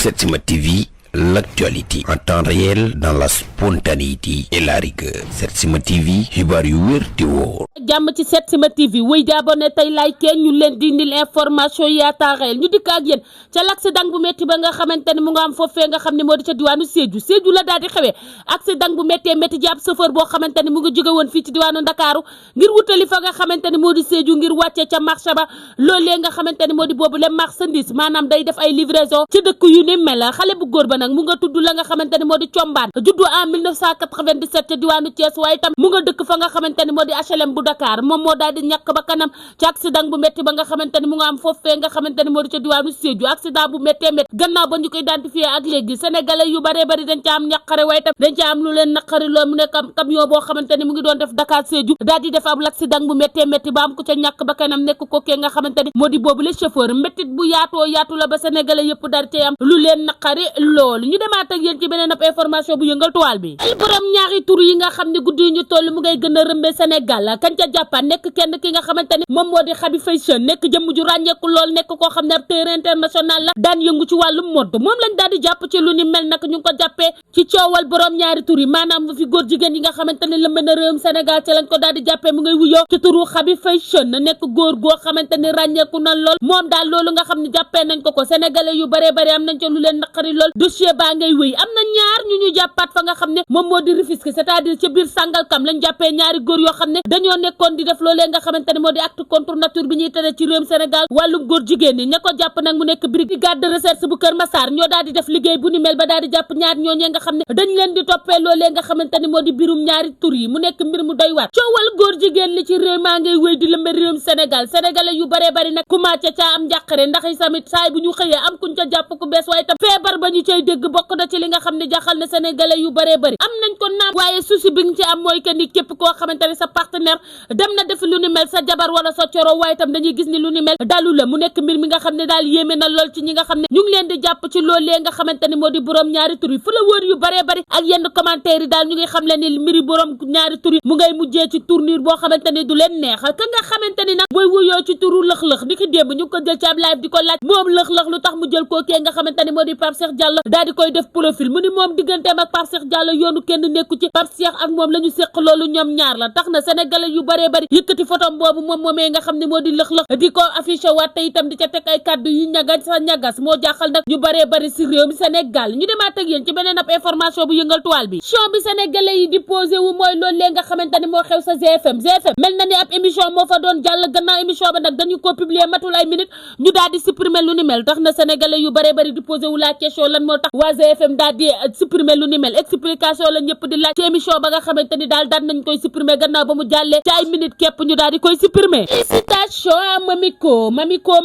Setsima TV, l'actualité en temps réel dans la spontanéité et la rigueur. Setsima TV, xibaar yu wér te wóor. jàmm ci Setsima TV wéy di abonné tey like ñu leen di indil information yi à temps réel ñu dikk ak yéen ca l'accident bu métti ba nga xamante ne mu nga am foofee nga xam ne moo di ca diwaanu Sédhiou la daal di xewee accident bu méttee métti ji ab chauffeur boo xamante ne mu ngi jóge woon fii ci diwaanu Ndakaaru ngir wutali fa nga xamante ne moo di Sédhiou ngir wàccee ca marché ba loolee nga xamante ne moo di boobu le marchandise maanaam day def ay livraison ci dëkk yu ni mel xale bu góor ba nag mu nga tudd la nga xamante ne moo di Combaan juddu en 1997 ca diwaanu Thiès waaye tam mu nga dëkk fa nga xamante ne moo di HLM bu Dakar moom moo daal di ñàkk ba kanam ci accident bu métti ba nga xamante ne mu nga am foofee nga xamante ne moo di ca diwaanu Sédhiou accident bu méttee métti gannaaw ba ñu ko identifié ak léegi sénégalais yu bare bari dañ ca am ñàqare waaye tam dañ ca am lu leen naqari lool mu nekk am camion boo xamante ne mu ngi doon def Dakar Sédhiou daal di def ab accident bu méttee métti ba am ko ca ñàkk ba kanam nekk kookee nga xamante ne moo di boobu le chauffeur méttit bu yaatoo yaatu la ba sénégalais yëpp daal cay am lu leen naqari loolu ñu demaat ak yéen ci beneen ab information bu yëngal toile bi borom ñaari tur yi nga xam ne guddi yi ñu toll mu ngay gën a rëmbee Sénégal kañ ca jàppa nekk kenn ki nga xamante ne moom moo di Xabi Fashion nekk jëmm ju ràññeeku lool nekk koo xam ne ab terrain international la daan yëngu ci wàllum mode moom lañ daal di jàpp ci lu ni mel nag ñu ngi ko jàppee ci coowal borom ñaari tur yi maanaam bu fi góor jigéen yi nga xamante ne lëmbe na réewum Sénégal ci lañ ko daal di jàppee mu ngay wuyoo ci turu Xabi Fashion nekk góor goo xamante ne ràññeeku na lool moom daal loolu nga xam ne jàppee nañ ko sénégalais yu bare bare am nañ ca lu leen naqari lool dossier baa ngay wéy am na ñaar ñu jàppaat fa nga xam ne moom moo di Rufisque c'est-à-dire ca biir Sangalkam lañ jàppee ñaari góor yoo xam ne dañoo nekkoon di def loolee nga xamante ne moo di acte contre nature bi ñuy tere ci réewum Sénégal wàllum góor jigéen ñi ña ko jàpp nag mu nekk brigade de recherche bu Kër Massar ñoo daal di def liggéey bu ni mel ba daal di jàpp ñaar ñooñee nga xam ne dañ leen di toppee loolee nga xamante ne moo di birum ñaari tur yi mu nekk mbir mu doy waar coowal góor jigéen li ci réew maa ngay wéy di lëmbe réewum Sénégal sénégalais yu bare bari nag commencé caa am njàqare ndax itamit saay bu ñu xëyee am kuñ ca jàpp ku bees waaye tam feebar ba ñu cay dégg bokk na ci li nga xam ne jaxal na sénégalais yu bare bari am nañ ko naam waaye souci bi nga ci am mooy que ni képp koo xamante ne sa partenaire dem na def lu ni mel sa jabar wala sa coro waaye tam dañuy gis ni lu ni mel dalu la mu nekk mbir mi nga xam ne daal yéeme na lool ci ñi nga xam ne ñu ngi leen di jàpp ci loolee nga xamante ne moo di borom ñaari tur yi fu la wër yu bare bari ak yenn commentaire yi daal ñu ngi xam le ni mbiri borom ñaari tur yi mu ngay mujjee ci tournure boo xamante ni du leen neex ka nga xamante ni nag mooy wuyoo ci turu lëx-lëx di ki démb ñu ngi ko jël ci ab live di ko laaj moom lëx-lëx lu tax mu jël kookee nga xamante ni moo di Pape Cheikh Diallo daal di koy def profil mu ni moom digganteem ak Pape Cheikh Diallo yoonu kenn nekku ci Pape Cheikh ak moom la ñu séq loolu ñoom ñaar la tax na sénégalais yu bare bari yëkkati photom boobu moom moomee nga xam ne moo di lëx-lëx di ko affiché waat te itam di ca teg ay kàddu yu ñagas moo jaaxal nag ñu bare bari si réew mi Sénégal ñu demaat ak yéen ci beneen ab information bu yëngal toile bi show bi sénégalais yi di posé wu mooy loolu lee nga xamante ne moo xew sa GFM mel na ni ab émission moo fa doon jàll gannaaw émission ba nag dañu ko publier matul ay minutes ñu daal di supprimer lu ni mel tax na sénégalais yu bare bari di posé wu la question lan moo tax waa GFM daal di supprimer lu ni mel explication la ñëpp di laaj ci émission ba nga xamante ni daal daan nañ koy supprimer gannaaw ba mu jàllee ci ay minutes képp ñu daal di koy supprimer citation à Mamiko ma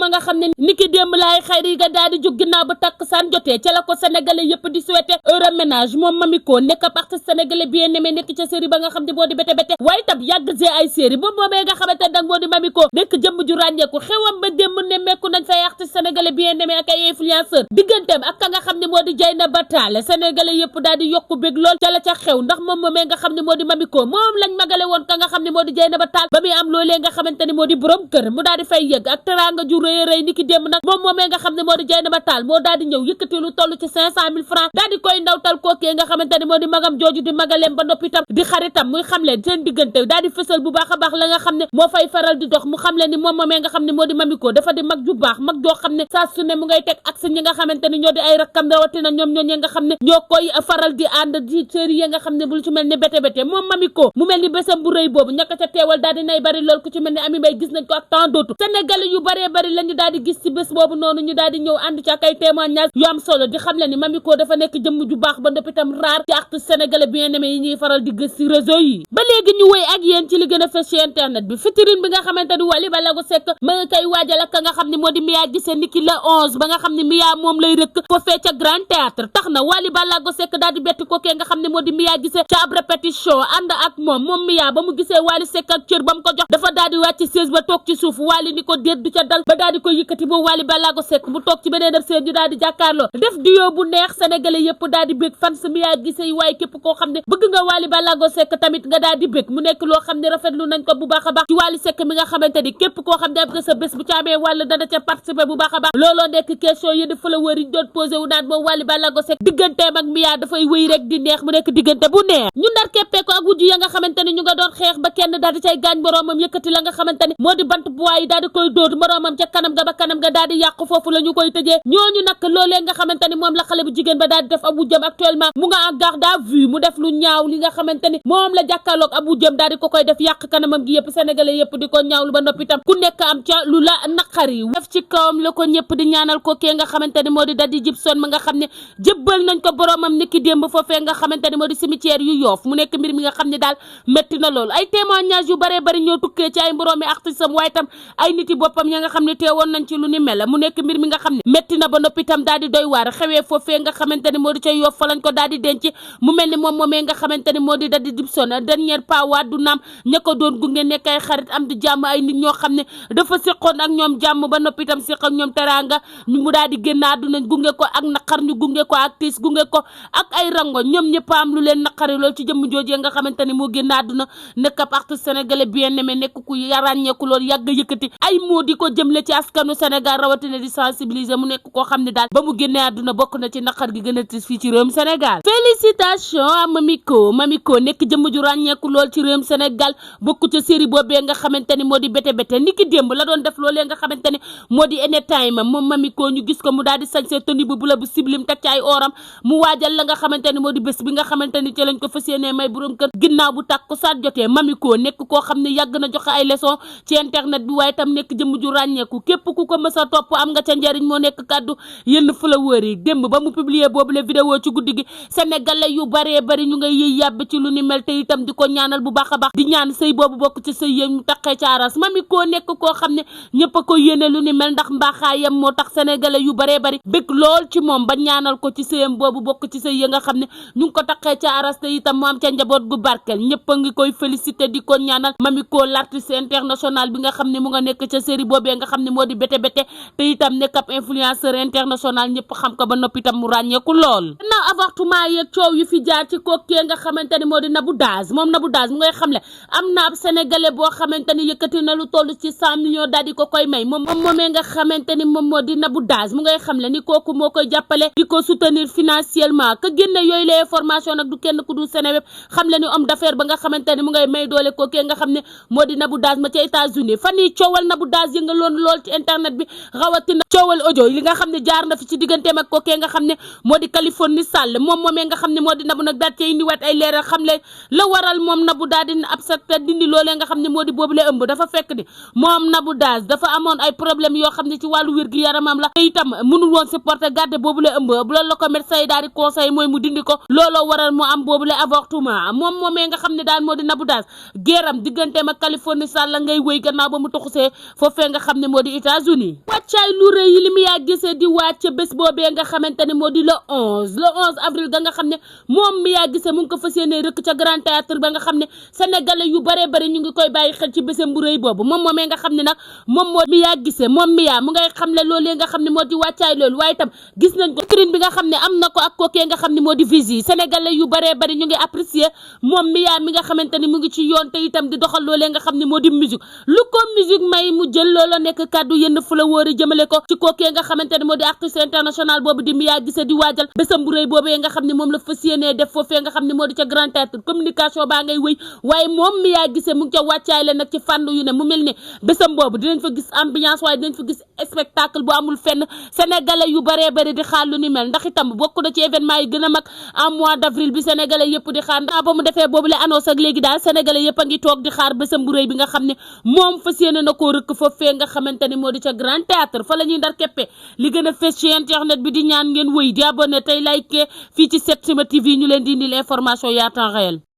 nga xam ne niki démb laay xayri ga daal di jóg ginnaaw ba takk saan jotee ca la ko sénégalais yëpp di souhaiter heureux ménage moom Mamiko nekk artiste sénégalais bien aimé nekk ca série ba nga xam ne moo di bété bété waaye tam yàgg g ay série moom moomee nga xamante ne nag moo di Mamiko nekk jëmm ju ràññeeku xewam ba démb ne mekku nañ fay artiste sénégalais bien aimé ak ay influenceur digganteem ak ka nga xam ne moo di Dieynaba Tall sénégalais yëpp daal di yokku bég lool ca la ca xew ndax moom moomee nga xam ne moo di Mamiko moom lañ magale woon ka nga xam ne moo di Dieynaba Tall ba muy am loolee nga xamante ne moo di borom kër mu daal di fay yëg ak teranga ju rëy rëy niki démb nag moom moomee nga xam ne moo di Dieynaba Tall moo daal di ñëw yëkkati lu toll ci 500 000 francs daal di koy ndawtal kookee nga xamante ne moo di magam jooju di magaleem ba noppi tam di xaritam muy xam leen seen diggante daal di fësal bu baax a baax la nga xam ne moo fay faral di dox mu xam leen ni moom moomee nga xam ne moo di Mamiko dafa di mag ju baax mag joo xam ne saa su ne mu ngay teg ak ñi nga xamante ne ñoo di ay rakkam rawatina ñoom ñooñee nga xam ne ñoo koy faral di ànd di série yi nga xam ne bu ci mel ni bété bété moom Mamiko mu mel ni bésam bu rëy boobu ñaka ca teewal daal di nay bari lool ku ci mel ni Ami Mbaye gis nañ ko ak tant d'autres sénégalais yu baree bari la ñu daal di gis ci bés boobu noonu ñu daal di ñëw ànd ci ak ay témoignage yu am solo di xam le ni Mamiko dafa nekk jëmm ju baax ba ndopp itam raar ci artiste sénégalais bien aimé yi ñuy faral di gis ci réseau yi ba léegi ñu wéy ak yéen ci li gën a fës ci internet bi featuring bi nga xamante ni Wally Ballago Seck ma nga koy waajal ak nga xam ne moo di Mia Guissé niki la 11 ba nga xam ne Mia moom lay rëkk foofee ca Grand théâtre tax na Wally Ballago Seck daal di bett kookee nga xam ne moo di Mia Guissé ca ab répétition ànd ak moom Mia ba mu gisee Wally Seck ak cër ba mu ko jox dafa daal di wàcc siège ba toog ci suuf Wally ni ko déet du ca dal ba daal di ko yëkkati boobu Wally Ballago Seck mu toog ci beneen ab siège ñu daal di jàkkaarloo def duo bu neex sénégalais yëpp daal di bég fan sa Mia Guissé yi waaye képp koo xam ne bëgg nga Wally Ballago Seck tamit nga daal di bég mu nekk loo xam ne rafetlu nañ ko bu baax a baax ci Wally Seck mi nga xamante ni képp koo xam ne am nga sa bés bu ca amee wàll dana ca participer bu baax a baax looloo nekk question yi di follower yi doon posé wu naan moom Wally Ballago Seck digganteem ak Mia dafay wéy rek di neex mu nekk diggante bu neex ñu ndar keppee ko ak wujju ya nga xamante ni ñu nga doon xeex ba kenn daal di cay gaañ moroomam yëkkati la nga xamante ni moo di bant bu waay daal di koy dóor moroomam ca kanam ga ba kanam ga daal di yàqu foofu la ñu koy tëjee ñooñu nag loolee nga xamante ni moom la xale bu jigéen ba daal di def ab wujjam actuellement mu nga en garde à vue mu def lu ñaaw li nga xamante ni moom la jàkkaarloog ab wujjam daal di ko koy def yàq kanamam gi yëpp sénégalais yëpp di ko ñaawlu ba noppi tam ku nekk am ca lu la naqari def ci kawam la ko ñëpp di ñaanal ko kee nga xamante ni moo di Daddy Djibson ma nga xam ne jëbbal nañ ko boromam niki démb foofee nga xamante ni moo di cimetière yu Yoff mu nekk mbir mi nga xam ne daal métti na lool ay témoignage yu bare bari ñoo tukkee ci ay mboroomi artiste am waaye tam ay nit yi boppam ya nga xam ne teewoon nañ ci lu ni mel mu nekk mbir mi nga xam ne métti na ba noppi tam daal di doy waar xewee foofee nga xamante ni moo di ca Yoff fa lañ ko daal di denc mu mel ni moom moomee nga xamante ni moo di Daddy Djibson dernière pas waa du naam ña ko doon gunge nekk ay xarit am di jàmm ay nit ñoo xam ne dafa séqoon ak ñoom jàmm ba noppi tam séq ak ñoom teraanga mu daal di génn àdduna gunge ko ak naqar ñu gunge ko ak tiis gunge ko ak ay rango ñoom ñëpp am lu leen naqari lool ci jëmm joojee nga xamante ni moo génn àdduna nekk ab artiste sénégalais bien aimé nekk ku ràññeeku lool yàgg yëkkati ay moo di ko jëmle ci askanu Sénégal rawatina di sensibiliser mu nekk koo xam ne daal ba mu génnee àdduna bokk na ci naqar gi gën a tiis fii ci réewum Sénégal félicitations à Mamiko nekk jëmm ju ràññeeku lool ci réewum Sénégal bokk ca série boobee nga xamante ni moo di bété bété niki démb la doon def loolee nga xamante ni moo di anytime moom Mamiko ñu gis ko mu daal di sañse tenue bu bula bu siblim teg ci ay oram mu waajal la nga xamante ni moo di bés bi nga xamante ni ci lañ ko fas yéenee may borom kër ginnaaw bu tàkku saat jotee Mamiko nekk koo xam ne yàgg na joxe ay leçon ci internet bi waaye tam nekk jëmm ju ràññeeku képp ku ko mës a topp am nga ca njariñ moo nekk kàddu yenn followers yi démb ba mu publier boobu la vidéo ci guddi gi sénégalais yu baree bari ñu ngay yëy yàbb ci lu ni mel te itam di ko ñaanal bu baax a baax di ñaan sëy boobu bokk ci sëy yéen ñu taqee ca aras Mamiko nekk koo xam ne ñëpp a ko yéene lu ni mel ndax mbaaxaayam moo tax sénégalais yu baree bari bëgg lool ci moom ba ñaanal ko ci sëyam boobu bokk ci sëy ya nga xam ne ñu ngi ko taqee ca aras te itam mu am ca njaboot gu barkeel ñëpp a ngi koy félicité di ko ñaanal Mamiko l'artiste international bi nga xam ne mu nga nekk ca série boobee nga xam ne moo di bété bété te itam nekk ab influenceur international ñëpp xam ko ba noppi itam mu ràññeeku lool gannaaw avortement yeeg coow yu fi jaar ci kookee nga xamante ni moo di Nabou Dash moom Nabou Dash mu ngay xam le am na ab sénégalais boo xamante ni yëkkati na lu toll ci 100 millions daal di ko koy may moom moomee nga xamante ni moom moo di Nabou Dash mu ngay xam le ni kooku moo koy jàppale di ko soutenir financièrement que génne yooyu la information nag du kenn ku dul Seneweb xam le ni homme d'affaires ba nga xamante ni mu ngay may doole kookee nga xam ne moo di Nabou Dash ma ca États-Unis fan yi coowal Nabou Dash yëngaloon lool ci internet bi rawatina coowal audio li nga xam ne jaar na fi ci digganteem ak kookee nga xam ne moo di Californie Sall moom moomee nga xam ne moo di Nabou nag daal cay indiwaat ay leeral xam le la waral moom Nabou daal di absacte dindi loolee nga xam ne moo di boobu la ëmb dafa fekk ni moom Nabou Dash dafa amoon ay problème yoo xam ne ci wàllu wér gi yaramam la te itam mënul woon supporter garder boobu la ëmb loolu la ko médecin yi daal di conseil mooy mu dindi ko looloo waral mu am boobu la avortement moom moomee nga xam ne daal moo di Nabou Dash géeram digganteem ak Californie Sall la ngay wéy gannaaw ba mu tuxusee foofee nga xam ne moo di États-Unis wàccaay lu rëy yi li mu yaa gisee di wàcc bés boobee nga xamante ne moo di le 11 avril ga nga xam ne moom mi yaa gisee mu ngi ko fas yéene rëkk ca Grand Théâtre ba nga xam ne sénégalais yu bare bari ñu ngi koy bàyyi xel ci bésam bu rëy boobu moom moomee nga xam ne nag moom moo mi yaa gisee moom mi yaa mu ngay xam le loolee nga xam ne moo di wàccaay loolu waaye itam gis nañ ko trine bi nga xam ne am na ko ak kookee nga xam ne moo di visi sénégalais yu bare bari ñu ngi apprécier moom mi yaa mi nga xamante ni mu ngi ci yoon te itam di doxal loolee nga xam ne moo di musique lu ko musique may mu jël looloo nekk kàddu yenn fu la wóori jëmale ko ci kookee nga xamante ne moo di artiste international boobu di mi yaa gisee di waajal bésam bu rëy boobee nga xam ne moom la fas yéenee def foofee nga xam ne moo di ca Grand Théâtre communication baa ngay wéy waaye moom mi yaa gisee mu ngi ca wàccaay la nag ci fànn yu ne mu mel ne bésam boobu dinañ fa gis ambiance waaye dinañ fa gis spectacle bu amul fenn sénégalais yu baree bari di xaar lu ni mel ndax itam bokk na ci événement yi gën a mag en mois d'avril bi sénégalais yëpp di xaar ndax ba mu defee boobu la annonce ak léegi daal sénégalais yëpp a ngi toog di xaar bésam bu rëy bi nga xam ne moom fas yéene na koo rëkk foofee nga xamante ni moo di ca Grand Théâtre fa la ñuy ndar keppe li gën a fes ci internet bi di ñaan ngeen wëy di abonné tey like fii ci Setsima TV ñu leen di indil information yaa temps réel